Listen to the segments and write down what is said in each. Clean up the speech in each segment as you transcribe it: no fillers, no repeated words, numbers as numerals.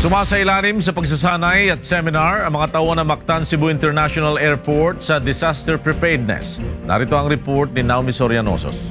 Sumasailalim sa pagsasanay at seminar ang mga tauhan ng Mactan Cebu International Airport sa disaster preparedness. Narito ang report ni Naomi Sorianosos.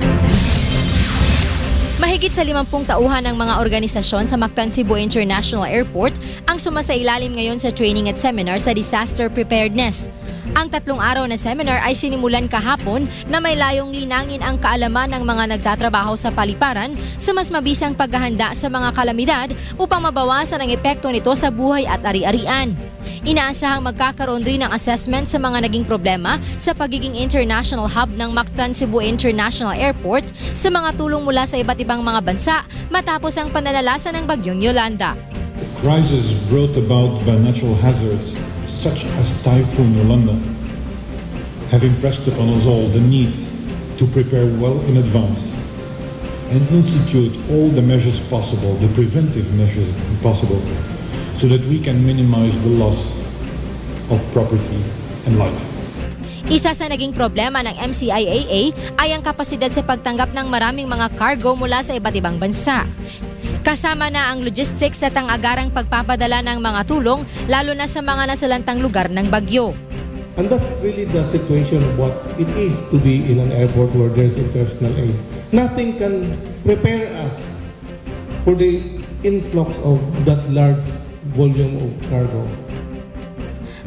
Mahigit sa 50 tauhan ng mga organisasyon sa Mactan Cebu International Airport ang sumasailalim ngayon sa training at seminar sa disaster preparedness. Ang 3 araw na seminar ay sinimulan kahapon na may layong linangin ang kaalaman ng mga nagtatrabaho sa paliparan sa mas mabisang paghahanda sa mga kalamidad upang mabawasan ang epekto nito sa buhay at ari-arian. Inaasahang magkakaroon rin ng assessment sa mga naging problema sa pagiging international hub ng Mactan Cebu International Airport sa mga tulong mula sa iba't ibang mga bansa matapos ang pananalasa ng bagyong Yolanda. The crisis brought about by natural hazards such as Typhoon Yolanda have impressed upon us all the need to prepare well in advance and institute all the measures possible, the preventive measures possible, so that we can minimize the loss of property and life. Isa sa naging problema ng MCIAA ay ang kapasidad sa pagtanggap ng maraming mga cargo mula sa iba't ibang bansa. Kasama na ang logistics at ang agarang pagpapadala ng mga tulong lalo na sa mga nasalantang lugar ng bagyo. And that's really the situation of what it is to be in an airport where there's international aid. Nothing can prepare us for the influx of that large volume of cargo.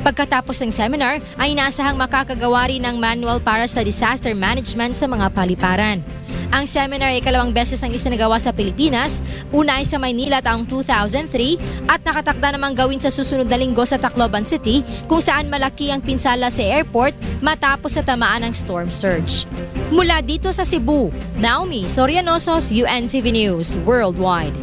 Pagkatapos ng seminar ay inaasahang makakagawa rin ng manual para sa disaster management sa mga paliparan. Ang seminar ay 2 beses ang isinagawa sa Pilipinas, una ay sa Maynila taong 2003 at nakatakda namang gawin sa susunod na linggo sa Tacloban City kung saan malaki ang pinsala sa airport matapos sa tamaan ng storm surge. Mula dito sa Cebu, Naomi Sorianosos, UNTV News Worldwide.